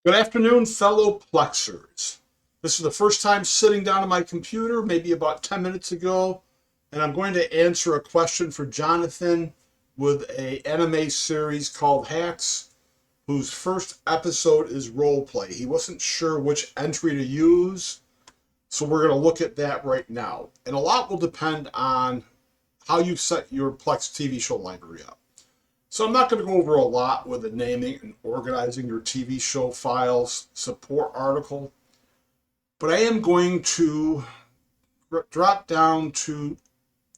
Good afternoon, fellow Plexers. This is the first time sitting down at my computer, maybe about 10 minutes ago, and I'm going to answer a question for Johnathan with an anime series called Hacks, whose first episode is roleplay. He wasn't sure which entry to use, so we're going to look at that right now. And a lot will depend on how you set your Plex TV show library up. So I'm not going to go over a lot with the naming and organizing your TV show files support article, but I am going to drop down to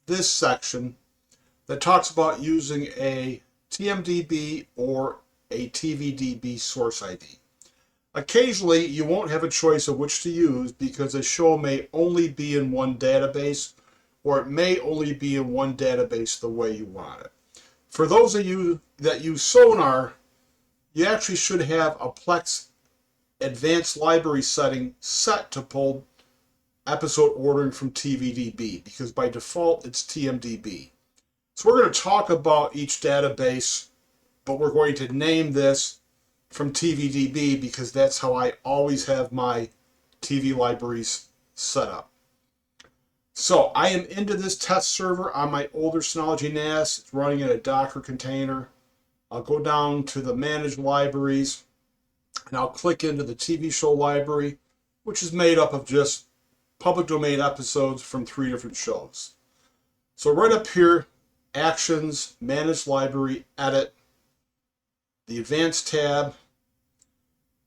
this section that talks about using a TMDB or a TVDB source ID. Occasionally, you won't have a choice of which to use because a show may only be in one database, or it may only be in one database the way you want it. For those of you that use Sonar, you actually should have a Plex advanced library setting set to pull episode ordering from TVDB because by default it's TMDB. So we're going to talk about each database, but we're going to name this from TVDB because that's how I always have my TV libraries set up. So I am into this test server on my older Synology NAS. It's running in a Docker container. I'll go down to the Manage Libraries, and I'll click into the TV show library, which is made up of just public domain episodes from 3 different shows. So right up here, Actions, Manage Library, Edit, the Advanced tab.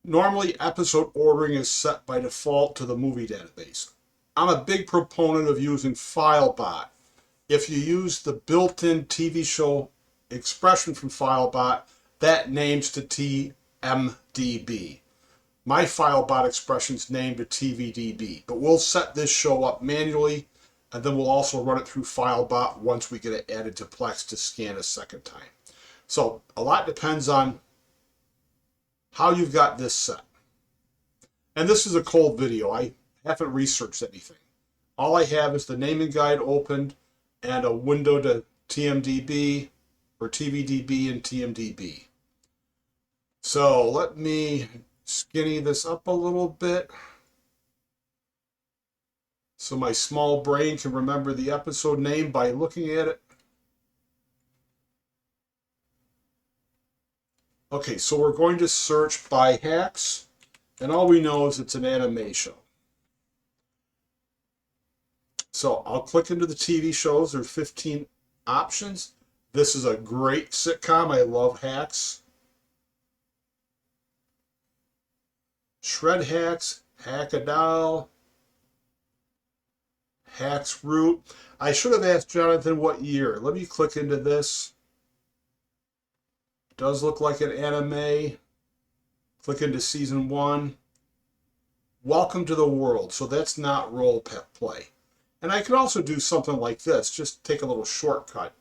Normally, episode ordering is set by default to the movie database. I'm a big proponent of using FileBot. If you use the built-in TV show expression from FileBot, that names to TMDB. My FileBot expression is named to TVDB, but we'll set this show up manually, and then we'll also run it through FileBot once we get it added to Plex to scan a second time. So a lot depends on how you've got this set. And this is a cold video. I haven't researched anything. All I have is the naming guide opened and a window to TMDB or TVDB and TMDB. So let me skinny this up a little bit so my small brain can remember the episode name by looking at it. Okay, so we're going to search by Hacks, and all we know is it's an anime show. So I'll click into the TV shows. There's 15 options. This is a great sitcom. I love Hacks. Shred Hacks, Hack-A-Doll, Hacks Root. I should have asked Johnathan what year. Let me click into this. Does look like an anime. Click into season 1. Welcome to the world. So that's not role play. And I could also do something like this. Just take a little shortcut.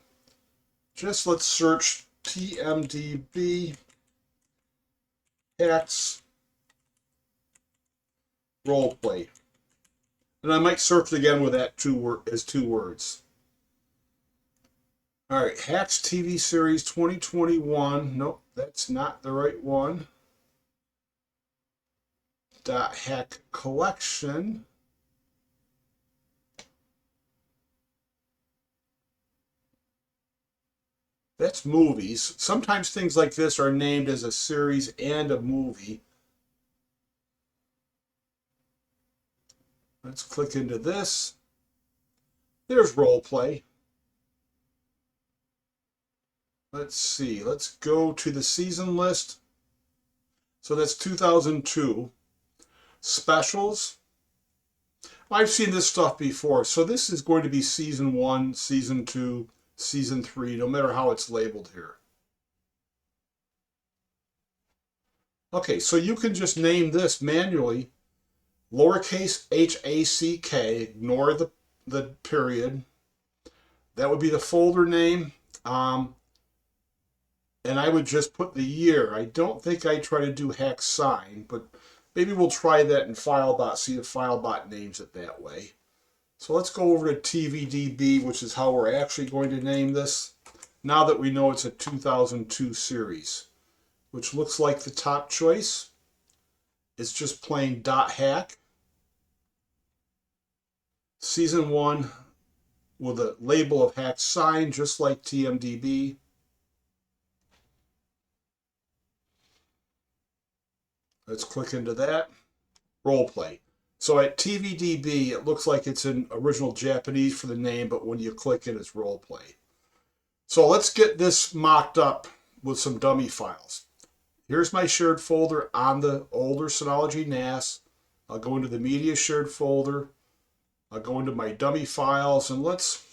Just let's search TMDB Hacks roleplay. And I might search again with that as two words. All right, Hacks TV series 2021. Nope, that's not the right one. Hack collection. That's movies. Sometimes things like this are named as a series and a movie. Let's click into this. There's role play. Let's see. Let's go to the season list. So that's 2002. Specials. I've seen this stuff before. So this is going to be season 1, season 2, season 3, no matter how it's labeled here. Okay, so you can just name this manually. Lowercase HACK, ignore the period. That would be the folder name. And I would just put the year. I don't think I try to do hack sign, but maybe we'll try that in FileBot, see if FileBot names it that way. So let's go over to TVDB, which is how we're actually going to name this, now that we know it's a 2002 series, which looks like the top choice. it's just plain .hack. Season 1 with a label of hack sign, just like TMDB. Let's click into that. Roleplay. So at TVDB, it looks like it's in original Japanese for the name, but when you click it, it's roleplay. So let's get this mocked up with some dummy files. Here's my shared folder on the older Synology NAS. I'll go into the media shared folder. I'll go into my dummy files, and let's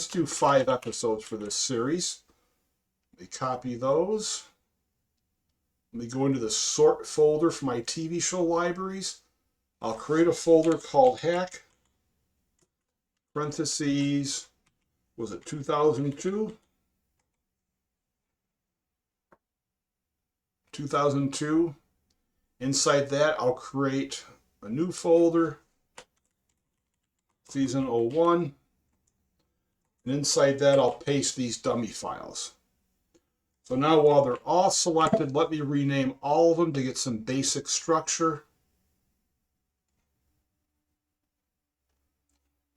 do 5 episodes for this series. Let me copy those. Let me go into the sort folder for my TV show libraries. I'll create a folder called hack, parentheses, was it 2002? 2002. Inside that, I'll create a new folder, season 01. And inside that, I'll paste these dummy files. So now while they're all selected, let me rename all of them to get some basic structure.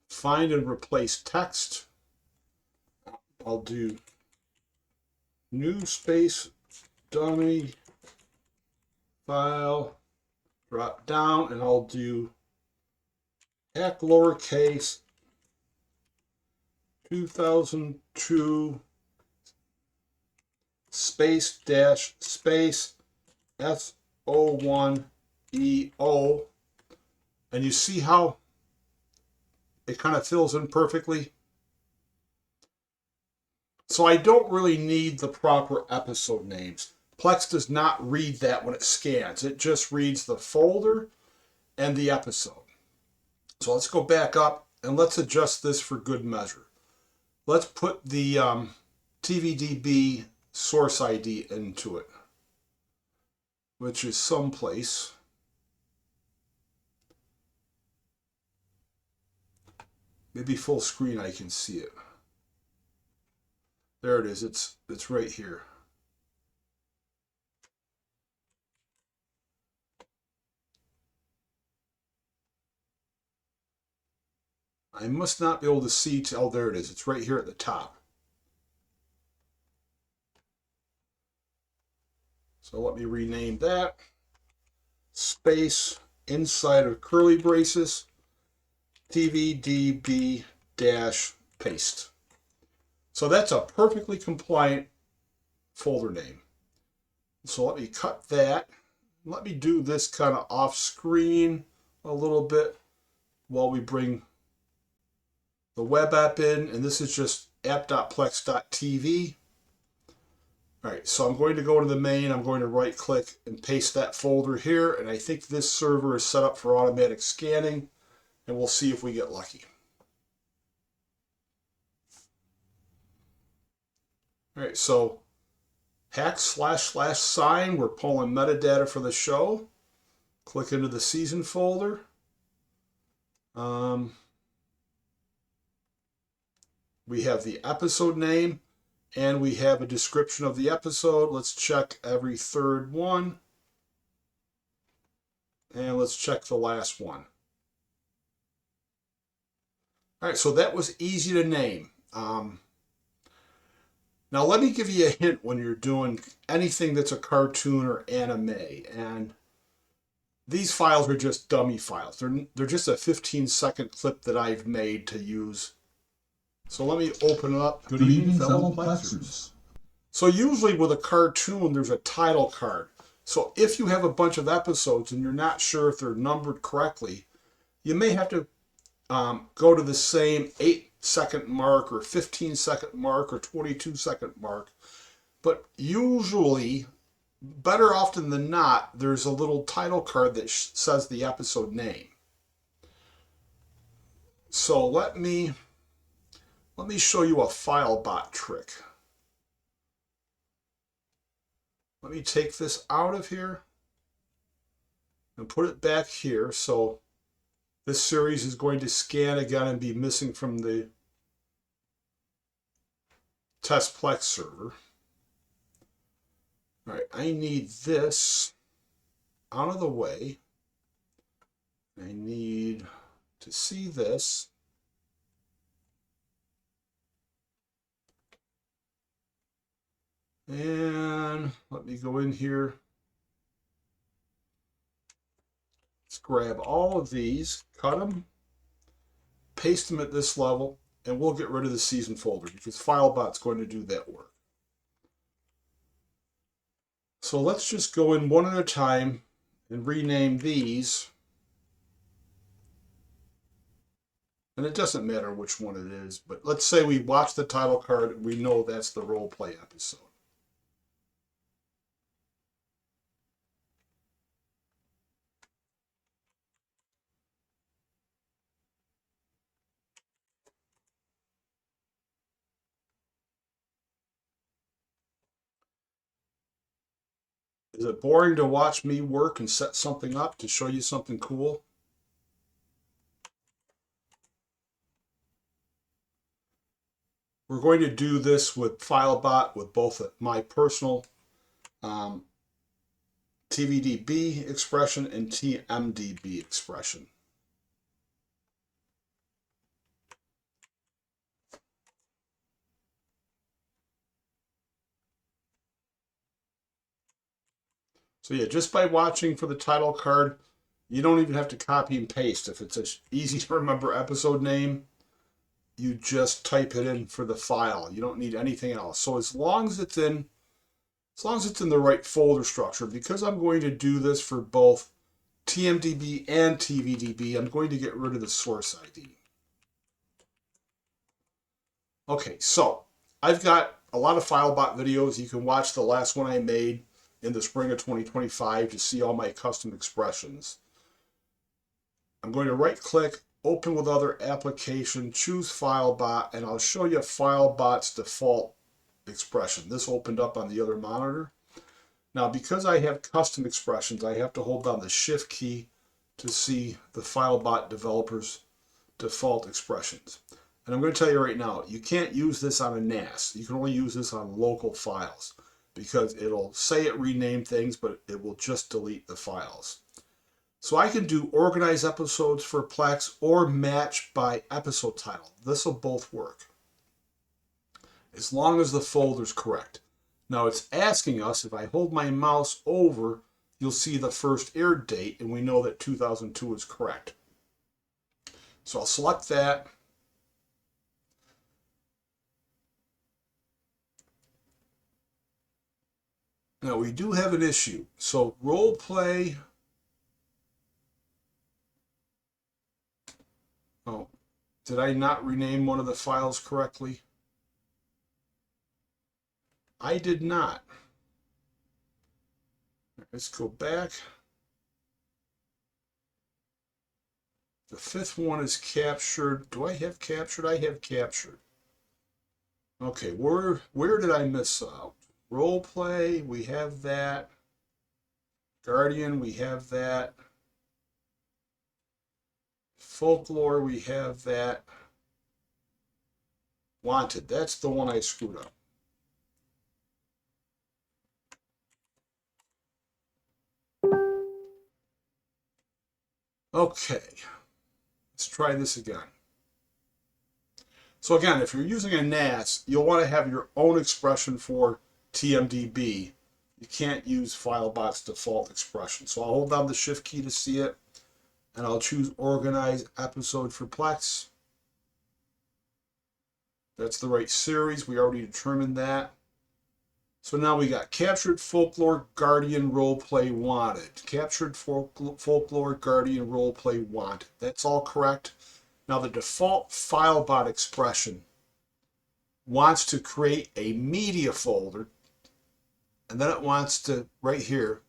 Find and replace text. I'll do new space dummy file, drop down, and I'll do hack lowercase 2002 space dash space S01EO. And you see how it kind of fills in perfectly. So I don't really need the proper episode names. Plex does not read that when it scans. It just reads the folder and the episode. So let's go back up and let's adjust this for good measure. Let's put the TVDB source ID into it, which is someplace. Maybe full screen I can see it. There it is. It's right here. I must not be able to see. Oh, there it is. It's right here at the top. So let me rename that. Space inside of curly braces, TVDB dash paste. So that's a perfectly compliant folder name. So let me cut that. Let me do this kind of off screen a little bit while we bring the web app in, and this is just app.plex.tv. All right, so I'm going to go to the main. I'm going to right click and paste that folder here, and I think this server is set up for automatic scanning, and we'll see if we get lucky. All right, so hack / sign, we're pulling metadata for the show. Click into the season folder. We have the episode name, and we have a description of the episode. Let's check every third one. And let's check the last one. All right, so that was easy to name. Now let me give you a hint when you're doing anything that's a cartoon or anime. And these files are just dummy files. They're just a 15-second clip that I've made to use. So let me open it up. Good evening, fellow Plexers. So usually with a cartoon, there's a title card. So if you have a bunch of episodes and you're not sure if they're numbered correctly, you may have to go to the same 8-second mark or 15-second mark or 22-second mark. But usually, better often than not, there's a little title card that says the episode name. So let me show you a file bot trick. Let me take this out of here and put it back here. So this series is going to scan again and be missing from the test Plex server. All right, I need this out of the way. I need to see this. And let me go in here. Let's grab all of these, cut them, paste them at this level, and we'll get rid of the season folder because FileBot's going to do that work. So let's just go in one at a time and rename these. And it doesn't matter which one it is, but let's say we watch the title card and we know that's the role play episode. Is it boring to watch me work and set something up to show you something cool? We're going to do this with FileBot with both my personal TVDB expression and TMDB expression. So yeah, just by watching for the title card, you don't even have to copy and paste. If it's an easy to remember episode name, you just type it in for the file. You don't need anything else. So as long as it's in the right folder structure, because I'm going to do this for both TMDB and TVDB, I'm going to get rid of the source ID. Okay, so I've got a lot of FileBot videos. You can watch the last one I made in the spring of 2025 to see all my custom expressions. I'm going to right click, open with other application, choose FileBot, and I'll show you FileBot's default expression. This opened up on the other monitor. Now, because I have custom expressions, I have to hold down the Shift key to see the FileBot developer's default expressions. And I'm going to tell you right now, you can't use this on a NAS. You can only use this on local files because it'll say it renamed things, but it will just delete the files. So I can do organize episodes for Plex or match by episode title. This will both work as long as the folder's correct. Now it's asking us, if I hold my mouse over, you'll see the first aired date, and we know that 2002 is correct. So I'll select that. Now we do have an issue. So role play. Oh, did I not rename one of the files correctly? I did not. Let's go back. The fifth one is captured. Do I have captured? I have captured. Okay, where did I miss out? Role play, we have that. Guardian, we have that. Folklore, we have that. Wanted, that's the one I screwed up. Okay, let's try this again. So again, if you're using a NAS, you'll want to have your own expression for TMDB. You can't use FileBot's default expression. So I'll hold down the Shift key to see it, and I'll choose Organize Episode for Plex. That's the right series. We already determined that. So now we got Captured Folklore Guardian Roleplay Wanted. Captured Folklore Guardian Roleplay Wanted. That's all correct. Now the default FileBot expression wants to create a media folder, and then it wants to, right here,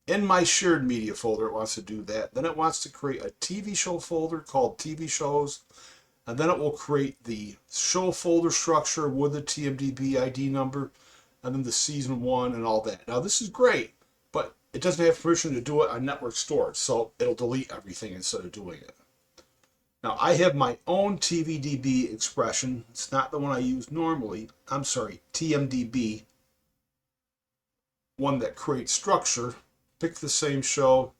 in my shared media folder, it wants to do that. Then it wants to create a TV show folder called TV Shows, and then it will create the show folder structure with the TMDB ID number, and then the season 1 and all that. Now this is great, but it doesn't have permission to do it on network storage, so it'll delete everything instead of doing it. Now I have my own TVDB expression. It's not the one I use normally. I'm sorry, TMDB, one that creates structure. Pick the same show,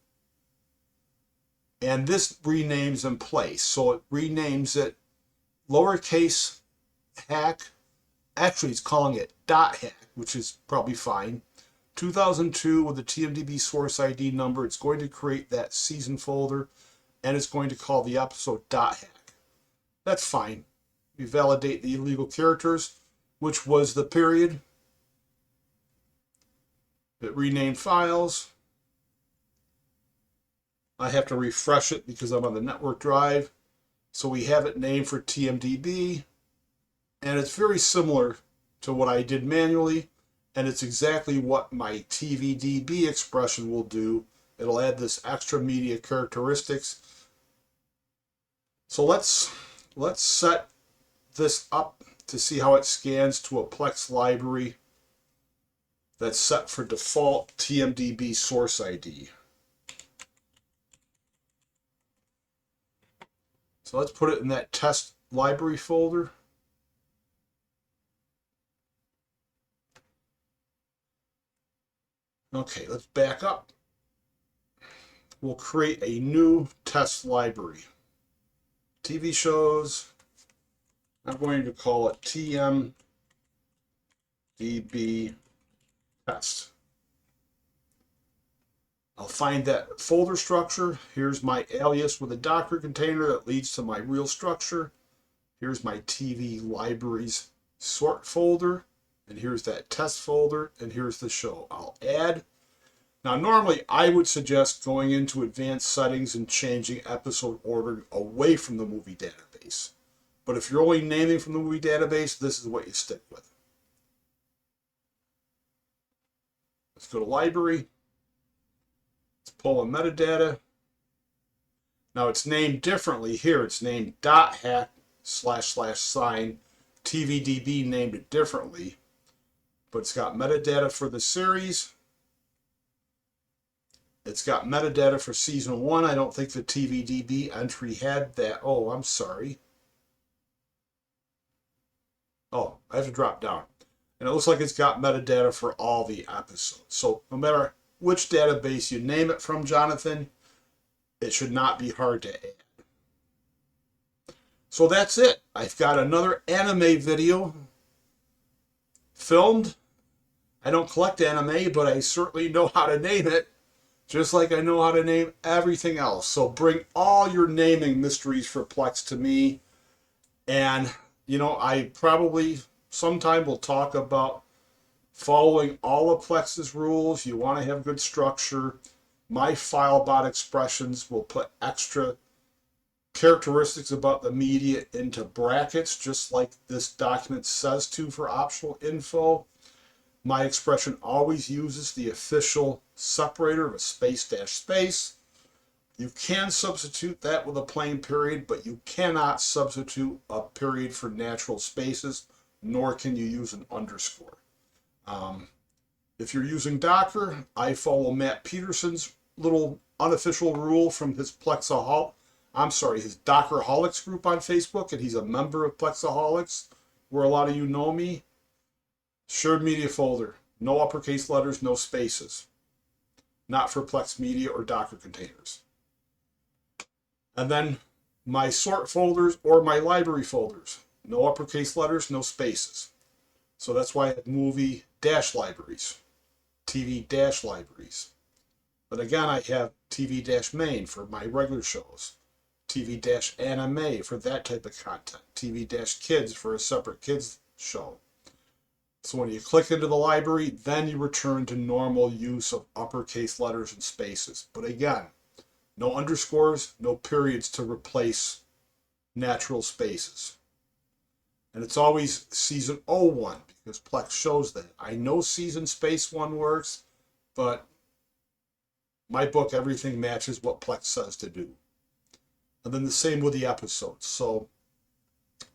And this renames in place. So it renames it lowercase hack. Actually, it's calling it dot hack, which is probably fine. 2002 with the TMDB source ID number. It's going to create that season folder, and it's going to call the episode dot hack. That's fine. We validate the illegal characters, which was the period. It renamed files. I have to refresh it because I'm on the network drive. So we have it named for TMDB. And it's very similar to what I did manually. And it's exactly what my TVDB expression will do. It'll add this extra media characteristics. So let's set this up to see how it scans to a Plex library that's set for default TMDB source ID. So let's put it in that test library folder. Okay, let's back up. We'll create a new test library. TV shows. I'm going to call it TMDB test. I'll find that folder structure. Here's my alias with a Docker container that leads to my real structure. Here's my TV libraries sort folder. And here's that test folder. And here's the show. I'll add. Now, normally I would suggest going into advanced settings and changing episode order away from the movie database. But if you're only naming from the movie database, this is what you stick with. Let's go to library. Let's pull in metadata. Now it's named differently here. It's named .hack / sign. TVDB named it differently. But it's got metadata for the series. It's got metadata for season 1. I don't think the TVDB entry had that. Oh, I'm sorry. Oh, I have to drop down. And it looks like it's got metadata for all the episodes. So no matter which database you name it from, Johnathan, it should not be hard to add. So that's it. I've got another anime video filmed. I don't collect anime, but I certainly know how to name it, just like I know how to name everything else. So bring all your naming mysteries for Plex to me. And, you know, I probably sometime will talk about following all of Plex's rules. You want to have good structure. My filebot expressions will put extra characteristics about the media into brackets, just like this document says to for optional info. My expression always uses the official separator of a space dash space. You can substitute that with a plain period, but you cannot substitute a period for natural spaces, nor can you use an underscore. If you're using Docker, I follow Matt Peterson's little unofficial rule from his his Dockerholics group on Facebook, and he's a member of Plexaholics, where a lot of you know me. Shared media folder, no uppercase letters, no spaces. Not for Plex media or Docker containers. And then my sort folders or my library folders, no uppercase letters, no spaces. So that's why I have movie dash libraries, TV dash libraries. But again, I have TV dash main for my regular shows, TV dash anime for that type of content, TV dash kids for a separate kids show. So when you click into the library, then you return to normal use of uppercase letters and spaces. But again, no underscores, no periods to replace natural spaces. And it's always season 01 because Plex shows that. I know season space 1 works, but my book, everything matches what Plex says to do. And then the same with the episodes. So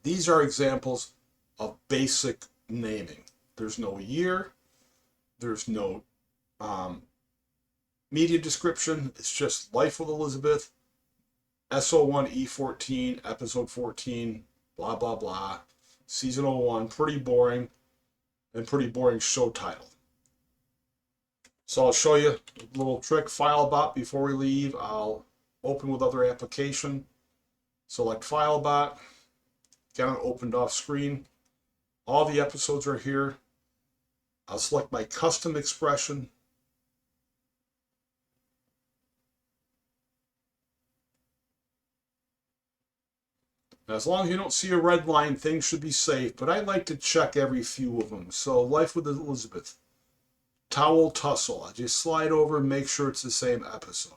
these are examples of basic naming. There's no year. There's no media description. It's just Life with Elizabeth, SO1 E14, episode 14, blah, blah, blah. Season 01, pretty boring, and pretty boring show title. So I'll show you a little trick, filebot, before we leave. I'll open with other application. Select FileBot. Got it opened off screen. All the episodes are here. I'll select my custom expression. Now, as long as you don't see a red line, things should be safe, but I like to check every few of them. So Life with Elizabeth, Towel Tussle. I just slide over and make sure it's the same episode.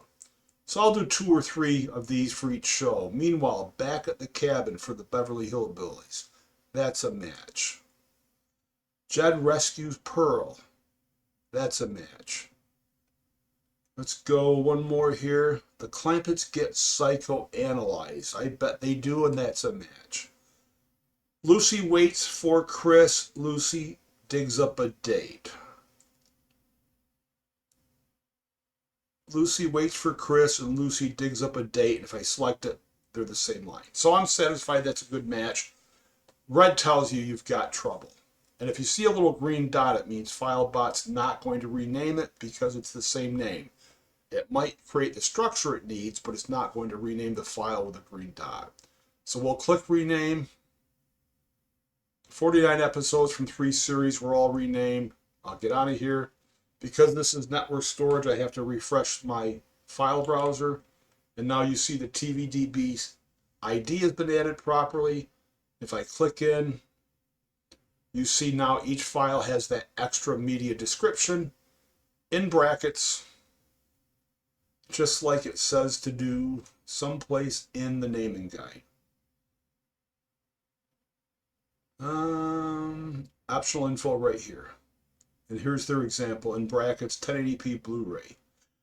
So I'll do 2 or 3 of these for each show. Meanwhile, Back at the Cabin for the Beverly Hillbillies. That's a match. Jed Rescues Pearl. That's a match. Let's go one more here. The Clampetts Get Psychoanalyzed. I bet they do, and that's a match. Lucy Waits for Chris. Lucy Digs Up a Date. Lucy Waits for Chris and Lucy Digs Up a Date. And if I select it, they're the same line. So I'm satisfied that's a good match. Red tells you you've got trouble. And if you see a little green dot, it means FileBot's not going to rename it because it's the same name. It might create the structure it needs, but it's not going to rename the file with a green dot. So we'll click Rename. 49 episodes from 3 series were all renamed. I'll get out of here. Because this is network storage, I have to refresh my file browser. And now you see the TVDB ID has been added properly. If I click in, you see now each file has that extra media description in brackets, just like it says to do someplace in the naming guide. Optional info right here. And here's their example in brackets, 1080p Blu-ray.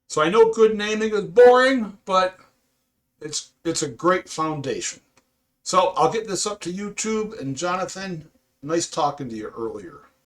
So I know good naming is boring, but it's a great foundation. So I'll get this up to YouTube. And Johnathan, nice talking to you earlier.